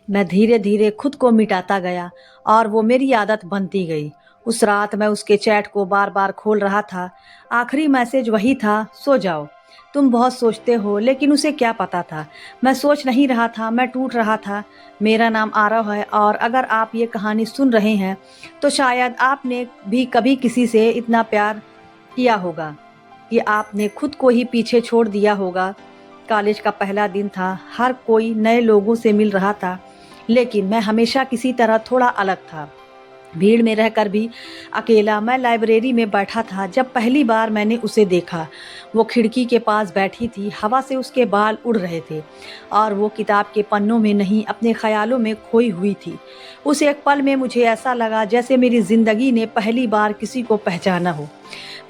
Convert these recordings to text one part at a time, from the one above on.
मैं धीरे धीरे खुद को मिटाता गया और वो मेरी आदत बनती गई। उस रात मैं उसके चैट को बार बार खोल रहा था। आखिरी मैसेज वही था, सो जाओ। तुम बहुत सोचते हो, लेकिन उसे क्या पता था। मैं सोच नहीं रहा था, मैं टूट रहा था। मेरा नाम आरव है और अगर आप ये कहानी सुन रहे हैं तो शायद आपने भी कभी किसी से इतना प्यार किया होगा कि आपने खुद को ही पीछे छोड़ दिया होगा। कॉलेज का पहला दिन था, हर कोई नए लोगों से मिल रहा था, लेकिन मैं हमेशा किसी तरह थोड़ा अलग था। भीड़ में रहकर भी अकेला। मैं लाइब्रेरी में बैठा था जब पहली बार मैंने उसे देखा। वो खिड़की के पास बैठी थी, हवा से उसके बाल उड़ रहे थे और वो किताब के पन्नों में नहीं, अपने ख्यालों में खोई हुई थी। उस एक पल में मुझे ऐसा लगा जैसे मेरी जिंदगी ने पहली बार किसी को पहचाना हो।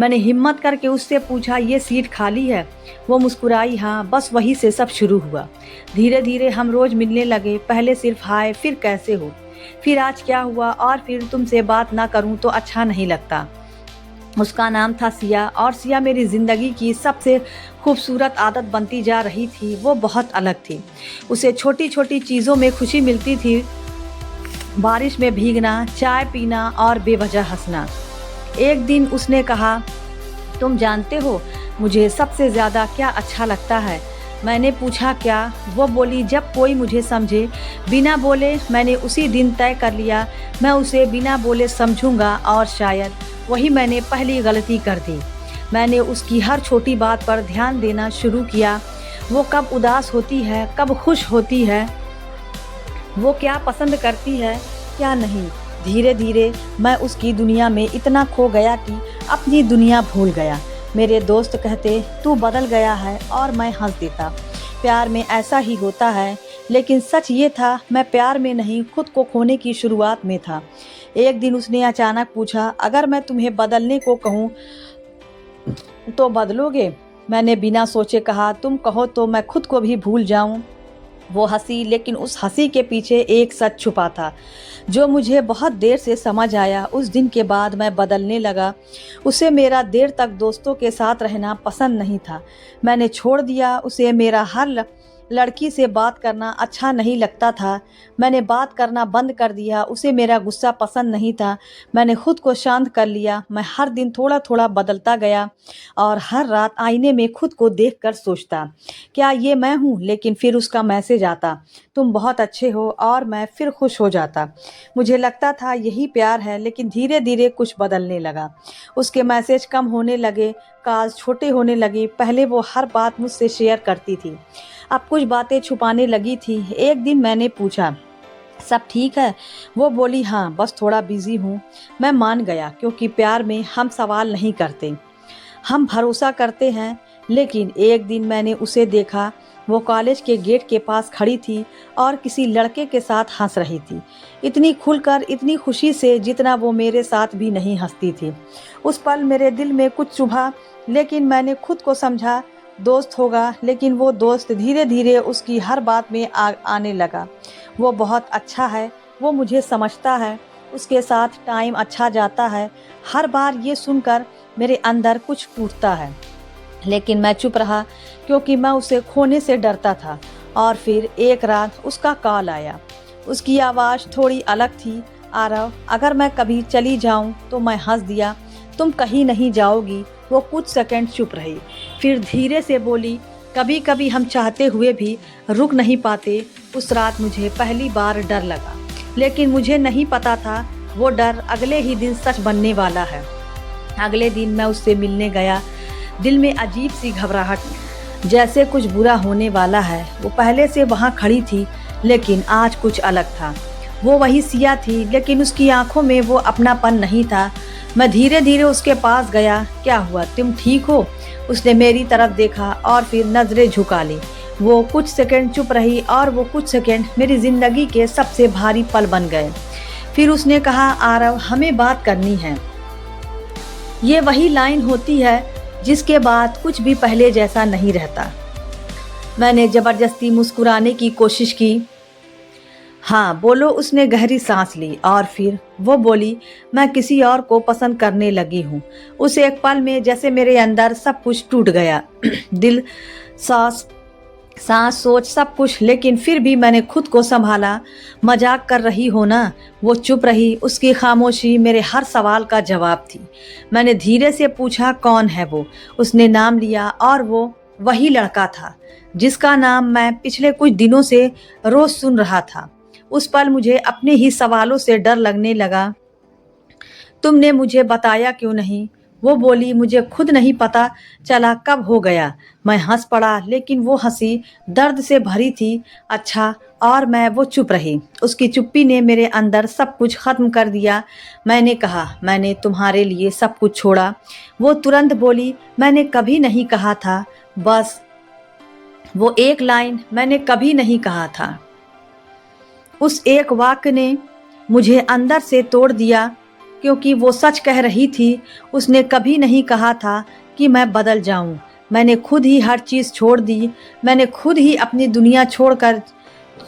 मैंने हिम्मत करके उससे पूछा, ये सीट खाली है? वो मुस्कुराई, हाँ। बस वहीं से सब शुरू हुआ। धीरे धीरे हम रोज मिलने लगे। पहले सिर्फ हाय, फिर कैसे हो, फिर आज क्या हुआ, और फिर तुमसे बात ना करूं तो अच्छा नहीं लगता। उसका नाम था सिया और सिया मेरी ज़िंदगी की सबसे खूबसूरत आदत बनती जा रही थी। वो बहुत अलग थी। उसे छोटी छोटी चीज़ों में खुशी मिलती थी। बारिश में भीगना, चाय पीना और बेवजह हंसना। एक दिन उसने कहा, तुम जानते हो मुझे सबसे ज़्यादा क्या अच्छा लगता है? मैंने पूछा, क्या? वो बोली, जब कोई मुझे समझे बिना बोले। मैंने उसी दिन तय कर लिया, मैं उसे बिना बोले समझूंगा और शायद वही मैंने पहली गलती कर दी। मैंने उसकी हर छोटी बात पर ध्यान देना शुरू किया। वो कब उदास होती है, कब खुश होती है, वो क्या पसंद करती है, क्या नहीं। धीरे धीरे मैं उसकी दुनिया में इतना खो गया कि अपनी दुनिया भूल गया। मेरे दोस्त कहते, तू बदल गया है, और मैं हंस देता। प्यार में ऐसा ही होता है। लेकिन सच ये था, मैं प्यार में नहीं, खुद को खोने की शुरुआत में था। एक दिन उसने अचानक पूछा, अगर मैं तुम्हें बदलने को कहूँ तो बदलोगे? मैंने बिना सोचे कहा, तुम कहो तो मैं खुद को भी भूल जाऊं। वो हंसी, लेकिन उस हंसी के पीछे एक सच छुपा था जो मुझे बहुत देर से समझ आया। उस दिन के बाद मैं बदलने लगा। उसे मेरा देर तक दोस्तों के साथ रहना पसंद नहीं था। मैंने छोड़ दिया। उसे मेरा हर लड़की से बात करना अच्छा नहीं लगता था। मैंने बात करना बंद कर दिया। उसे मेरा गुस्सा पसंद नहीं था। मैंने खुद को शांत कर लिया। मैं हर दिन थोड़ा थोड़ा बदलता गया और हर रात आईने में खुद को देखकर सोचता, क्या ये मैं हूँ? लेकिन फिर उसका मैसेज आता, तुम बहुत अच्छे हो, और मैं फिर खुश हो जाता। मुझे लगता था यही प्यार है, लेकिन धीरे धीरे कुछ बदलने लगा। उसके मैसेज कम होने लगे, कॉल्स छोटे होने लगे। पहले वो हर बात मुझसे शेयर करती थी, अब कुछ बातें छुपाने लगी थी। एक दिन मैंने पूछा, सब ठीक है? वो बोली, हाँ, बस थोड़ा बिजी हूँ। मैं मान गया, क्योंकि प्यार में हम सवाल नहीं करते, हम भरोसा करते हैं। लेकिन एक दिन मैंने उसे देखा। वो कॉलेज के गेट के पास खड़ी थी और किसी लड़के के साथ हंस रही थी। इतनी खुलकर, इतनी खुशी से जितना वो मेरे साथ भी नहीं हंसती थी। उस पल मेरे दिल में कुछ चुभा, लेकिन मैंने खुद को समझा दोस्त होगा। लेकिन वो दोस्त धीरे धीरे उसकी हर बात में आने लगा। वो बहुत अच्छा है, वो मुझे समझता है, उसके साथ टाइम अच्छा जाता है। हर बार ये सुनकर मेरे अंदर कुछ टूटता है, लेकिन मैं चुप रहा, क्योंकि मैं उसे खोने से डरता था। और फिर एक रात उसका कॉल आया। उसकी आवाज़ थोड़ी अलग थी, आरव, अगर मैं कभी चली जाऊं तो। मैं हंस दिया, तुम कहीं नहीं जाओगी। वो कुछ सेकंड चुप रही, फिर धीरे से बोली, कभी कभी हम चाहते हुए भी रुक नहीं पाते। उस रात मुझे पहली बार डर लगा, लेकिन मुझे नहीं पता था वो डर अगले ही दिन सच बनने वाला है। अगले दिन मैं उससे मिलने गया। दिल में अजीब सी घबराहट, जैसे कुछ बुरा होने वाला है। वो पहले से वहाँ खड़ी थी, लेकिन आज कुछ अलग था। वो वही सिया थी, लेकिन उसकी आंखों में वो अपनापन नहीं था। मैं धीरे धीरे उसके पास गया। क्या हुआ, तुम ठीक हो? उसने मेरी तरफ देखा और फिर नज़रें झुका ली। वो कुछ सेकंड चुप रही, और वो कुछ सेकंड मेरी ज़िंदगी के सबसे भारी पल बन गए। फिर उसने कहा, आरव, हमें बात करनी है। ये वही लाइन होती है जिसके बाद कुछ भी पहले जैसा नहीं रहता। मैंने ज़बरदस्ती मुस्कुराने की कोशिश की। हाँ, बोलो। उसने गहरी सांस ली और फिर वो बोली, मैं किसी और को पसंद करने लगी हूँ। उस एक पल में जैसे मेरे अंदर सब कुछ टूट गया। दिल, सांस सांस सोच सब कुछ, लेकिन फिर भी मैंने खुद को संभाला। मजाक कर रही हो ना? वो चुप रही। उसकी खामोशी मेरे हर सवाल का जवाब थी। मैंने धीरे से पूछा, कौन है वो? उसने नाम लिया और वो वही लड़का था जिसका नाम मैं पिछले कुछ दिनों से रोज सुन रहा था। उस पल मुझे अपने ही सवालों से डर लगने लगा। तुमने मुझे बताया क्यों नहीं? वो बोली, मुझे खुद नहीं पता चला कब हो गया। मैं हंस पड़ा, लेकिन वो हंसी दर्द से भरी थी। अच्छा, और वो चुप रही। उसकी चुप्पी ने मेरे अंदर सब कुछ खत्म कर दिया। मैंने कहा, मैंने तुम्हारे लिए सब कुछ छोड़ा। वो तुरंत बोली, मैंने कभी नहीं कहा था। बस वो एक लाइन मैंने कभी नहीं कहा था। उस एक वाक्य ने मुझे अंदर से तोड़ दिया, क्योंकि वो सच कह रही थी। उसने कभी नहीं कहा था कि मैं बदल जाऊं। मैंने खुद ही हर चीज़ छोड़ दी। मैंने खुद ही अपनी दुनिया छोड़कर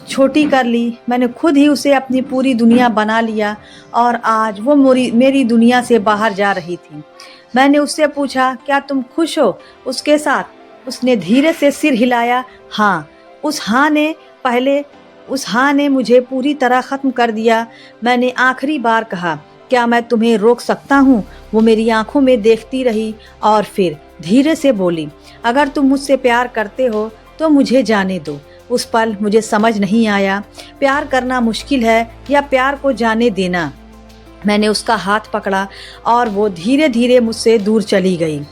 छोटी कर ली। मैंने खुद ही उसे अपनी पूरी दुनिया बना लिया, और आज वो मेरी दुनिया से बाहर जा रही थी। मैंने उससे पूछा, क्या तुम खुश हो उसके साथ? उसने धीरे से सिर हिलाया। हाँ। पहले उस हाँ ने मुझे पूरी तरह ख़त्म कर दिया। मैंने आखिरी बार कहा, क्या मैं तुम्हें रोक सकता हूँ? वो मेरी आंखों में देखती रही और फिर धीरे से बोली, अगर तुम मुझसे प्यार करते हो तो मुझे जाने दो। उस पल मुझे समझ नहीं आया, प्यार करना मुश्किल है या प्यार को जाने देना। मैंने उसका हाथ पकड़ा और वो धीरे धीरे मुझसे दूर चली गई।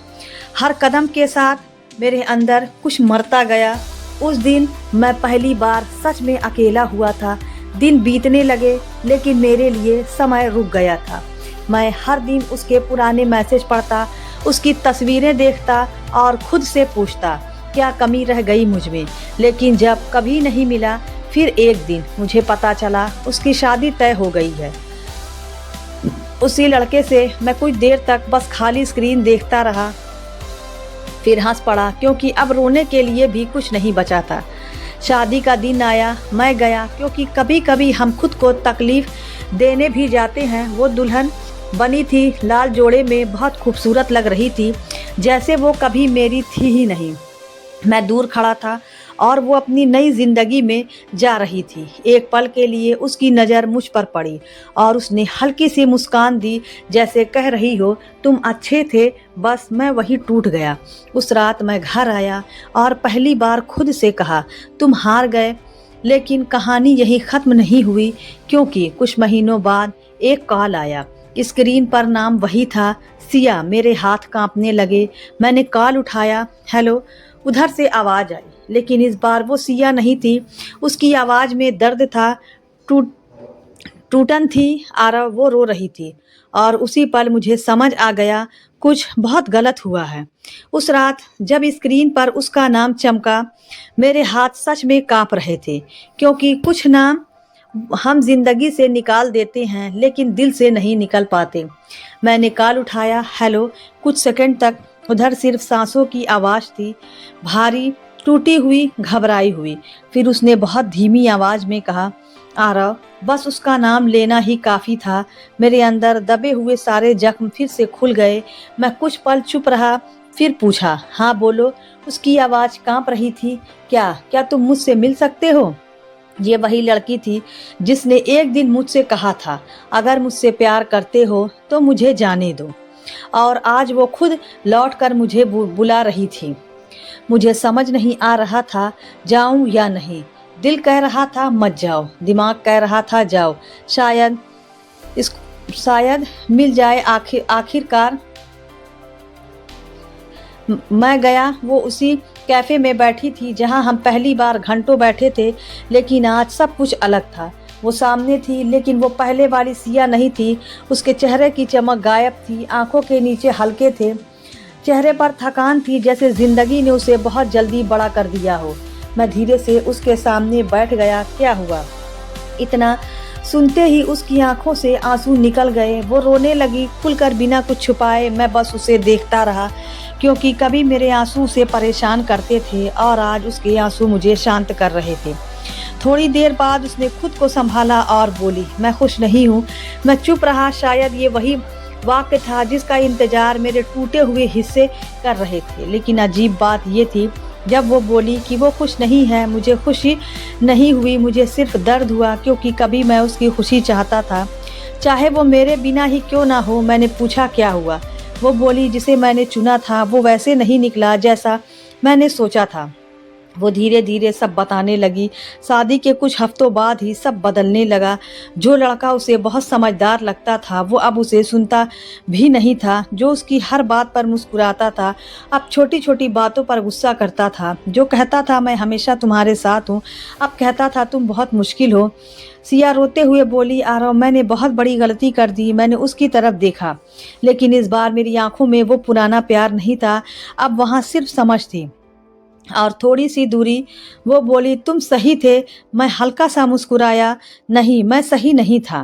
हर कदम के साथ मेरे अंदर कुछ मरता गया। उस दिन मैं पहली बार सच में अकेला हुआ था। दिन बीतने लगे, लेकिन मेरे लिए समय रुक गया था। मैं हर दिन उसके पुराने मैसेज पढ़ता, उसकी तस्वीरें देखता और खुद से पूछता, क्या कमी रह गई मुझ में? लेकिन जब कभी नहीं मिला, फिर एक दिन मुझे पता चला उसकी शादी तय हो गई है। उसी लड़के से मैं कुछ देर तक बस खाली स्क्रीन देखता रहा, फिर हंस पड़ा, क्योंकि अब रोने के लिए भी कुछ नहीं बचा था। शादी का दिन आया, मैं गया, क्योंकि कभी कभी हम खुद को तकलीफ देने भी जाते हैं। वो दुल्हन बनी थी, लाल जोड़े में बहुत खूबसूरत लग रही थी, जैसे वो कभी मेरी थी ही नहीं। मैं दूर खड़ा था और वो अपनी नई जिंदगी में जा रही थी। एक पल के लिए उसकी नज़र मुझ पर पड़ी और उसने हल्की सी मुस्कान दी, जैसे कह रही हो, तुम अच्छे थे, बस मैं वही टूट गया। उस रात मैं घर आया और पहली बार खुद से कहा, तुम हार गए। लेकिन कहानी यही ख़त्म नहीं हुई, क्योंकि कुछ महीनों बाद एक कॉल आया। स्क्रीन पर नाम वही था, सिया। मेरे हाथ कांपने लगे। मैंने कॉल उठाया। हेलो। उधर से आवाज़ आई, लेकिन इस बार वो सिया नहीं थी। उसकी आवाज़ में दर्द था, टूटन थी। आरव, वो रो रही थी। और उसी पल मुझे समझ आ गया, कुछ बहुत गलत हुआ है। उस रात जब स्क्रीन पर उसका नाम चमका, मेरे हाथ सच में कांप रहे थे, क्योंकि कुछ नाम हम जिंदगी से निकाल देते हैं, लेकिन दिल से नहीं निकल पाते। मैंने कॉल उठाया। हेलो। कुछ सेकंड तक उधर सिर्फ सांसों की आवाज़ थी, भारी, टूटी हुई, घबराई हुई। फिर उसने बहुत धीमी आवाज़ में कहा, आरव। बस उसका नाम लेना ही काफ़ी था। मेरे अंदर दबे हुए सारे जख्म फिर से खुल गए। मैं कुछ पल चुप रहा, फिर पूछा, हाँ बोलो। उसकी आवाज़ कांप रही थी। क्या तुम मुझसे मिल सकते हो? ये वही लड़की थी जिसने एक दिन मुझसे कहा था, अगर मुझसे प्यार करते हो तो मुझे जाने दो। और आज वो खुद लौटकर मुझे बुला रही थी। मुझे समझ नहीं आ रहा था जाऊं या नहीं। दिल कह रहा था मत जाओ, दिमाग कह रहा था जाओ। शायद मिल जाए। आखिरकार मैं गया। वो उसी कैफ़े में बैठी थी जहां हम पहली बार घंटों बैठे थे, लेकिन आज सब कुछ अलग था। वो सामने थी, लेकिन वो पहले वाली सिया नहीं थी। उसके चेहरे की चमक गायब थी, आंखों के नीचे हल्के थे, चेहरे पर थकान थी, जैसे जिंदगी ने उसे बहुत जल्दी बड़ा कर दिया हो। मैं धीरे से उसके सामने बैठ गया। क्या हुआ? इतना सुनते ही उसकी आंखों से आंसू निकल गए। वो रोने लगी, खुलकर बिना कुछ छुपाए। मैं बस उसे देखता रहा, क्योंकि कभी मेरे आंसू उसे परेशान करते थे और आज उसके आंसू मुझे शांत कर रहे थे। थोड़ी देर बाद उसने खुद को संभाला और बोली, मैं खुश नहीं हूँ। मैं चुप रहा। शायद ये वही वाक्य था जिसका इंतजार मेरे टूटे हुए हिस्से कर रहे थे। लेकिन अजीब बात ये थी, जब वो बोली कि वो खुश नहीं है, मुझे खुशी नहीं हुई, मुझे सिर्फ दर्द हुआ, क्योंकि कभी मैं उसकी खुशी चाहता था, चाहे वो मेरे बिना ही क्यों ना हो। मैंने पूछा क्या हुआ? वो बोली जिसे मैंने चुना था वो वैसे नहीं निकला जैसा मैंने सोचा था। वो धीरे धीरे सब बताने लगी। शादी के कुछ हफ्तों बाद ही सब बदलने लगा। जो लड़का उसे बहुत समझदार लगता था वो अब उसे सुनता भी नहीं था। जो उसकी हर बात पर मुस्कुराता था अब छोटी छोटी बातों पर गुस्सा करता था। जो कहता था मैं हमेशा तुम्हारे साथ हूँ, अब कहता था तुम बहुत मुश्किल हो। सिया रोते हुए बोली, आरव मैंने बहुत बड़ी गलती कर दी। मैंने उसकी तरफ देखा, लेकिन इस बार मेरी आंखों में वो पुराना प्यार नहीं था, अब वहाँ सिर्फ समझ थी और थोड़ी सी दूरी। वो बोली, तुम सही थे। मैं हल्का सा मुस्कुराया, नहीं मैं सही नहीं था।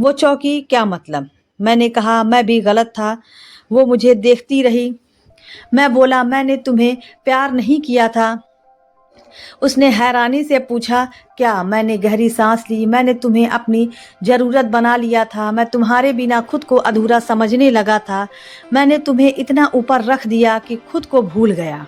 वो चौंकी, क्या मतलब? मैंने कहा, मैं भी गलत था। वो मुझे देखती रही। मैं बोला, मैंने तुम्हें प्यार नहीं किया था। उसने हैरानी से पूछा, क्या? मैंने गहरी सांस ली। मैंने तुम्हें अपनी ज़रूरत बना लिया था। मैं तुम्हारे बिना खुद को अधूरा समझने लगा था। मैंने तुम्हें इतना ऊपर रख दिया कि खुद को भूल गया।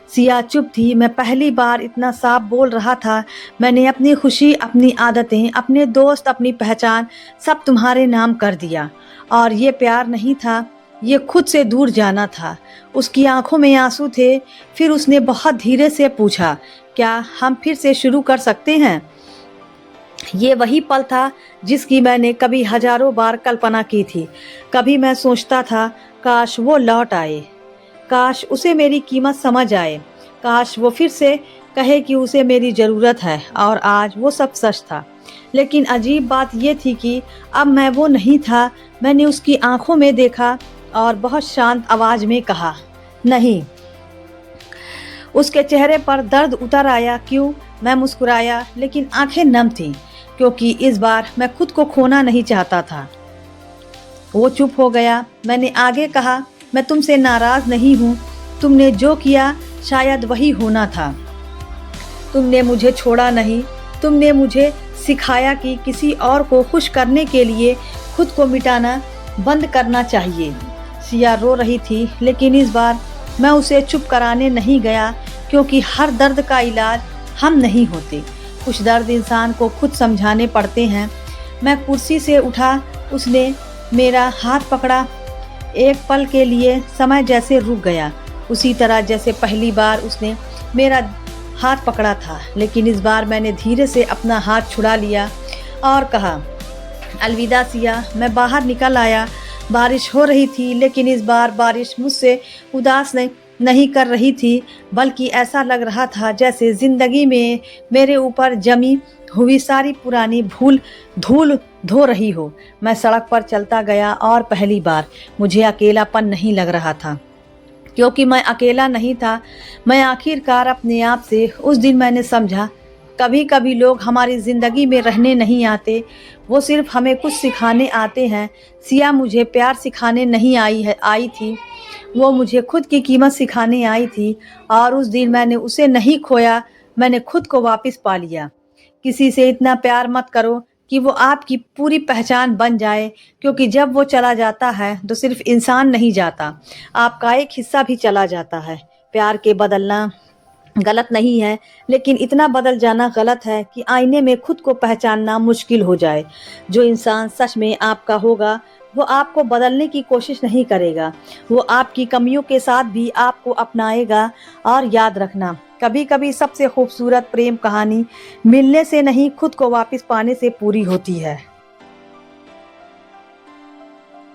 सिया चुप थी। मैं पहली बार इतना साफ बोल रहा था। मैंने अपनी खुशी, अपनी आदतें, अपने दोस्त, अपनी पहचान सब तुम्हारे नाम कर दिया। और ये प्यार नहीं था, ये खुद से दूर जाना था। उसकी आंखों में आंसू थे। फिर उसने बहुत धीरे से पूछा, क्या हम फिर से शुरू कर सकते हैं? ये वही पल था जिसकी मैंने कभी हजारों बार कल्पना की थी। कभी मैं सोचता था, काश वो लौट आए, काश उसे मेरी कीमत समझ आए, काश वो फिर से कहे कि उसे मेरी ज़रूरत है। और आज वो सब सच था। लेकिन अजीब बात ये थी कि अब मैं वो नहीं था। मैंने उसकी आंखों में देखा और बहुत शांत आवाज़ में कहा, नहीं। उसके चेहरे पर दर्द उतर आया। क्यों? मैं मुस्कुराया, लेकिन आंखें नम थीं, क्योंकि इस बार मैं खुद को खोना नहीं चाहता था। वो चुप हो गया। मैंने आगे कहा, मैं तुमसे नाराज नहीं हूँ। तुमने जो किया शायद वही होना था। तुमने मुझे छोड़ा नहीं। तुमने मुझे सिखाया कि किसी और को खुश करने के लिए खुद को मिटाना बंद करना चाहिए। सिया रो रही थी, लेकिन इस बार मैं उसे चुप कराने नहीं गया, क्योंकि हर दर्द का इलाज हम नहीं होते। कुछ दर्द इंसान को खुद समझाने पड़ते हैं। मैं कुर्सी से उठा। उसने मेरा हाथ पकड़ा। एक पल के लिए समय जैसे रुक गया, उसी तरह जैसे पहली बार उसने मेरा हाथ पकड़ा था। लेकिन इस बार मैंने धीरे से अपना हाथ छुड़ा लिया और कहा, अलविदा सिया। मैं बाहर निकल आया। बारिश हो रही थी, लेकिन इस बार बारिश मुझसे उदास नहीं कर रही थी, बल्कि ऐसा लग रहा था जैसे ज़िंदगी में मेरे ऊपर जमी हुई सारी पुरानी भूल धूल धो रही हो। मैं सड़क पर चलता गया और पहली बार मुझे अकेलापन नहीं लग रहा था, क्योंकि मैं अकेला नहीं था। मैं आखिरकार अपने आप से। उस दिन मैंने समझा, कभी कभी लोग हमारी ज़िंदगी में रहने नहीं आते, वो सिर्फ हमें कुछ सिखाने आते हैं। सिया मुझे प्यार सिखाने नहीं आई थी, वो मुझे खुद की कीमत सिखाने आई थी। और उस दिन मैंने उसे नहीं खोया, मैंने खुद को वापस पा लिया। किसी से इतना प्यार मत करो कि वो आपकी पूरी पहचान बन जाए, क्योंकि जब वो चला जाता है तो सिर्फ इंसान नहीं जाता, आपका एक हिस्सा भी चला जाता है। प्यार के बदलना गलत नहीं है, लेकिन इतना बदल जाना गलत है कि आईने में खुद को पहचानना मुश्किल हो जाए। जो इंसान सच में आपका होगा वो आपको बदलने की कोशिश नहीं करेगा, वो आपकी कमियों के साथ भी आपको अपनाएगा। और याद रखना, कभी कभी सबसे खूबसूरत प्रेम कहानी मिलने से नहीं, खुद को वापस पाने से पूरी होती है।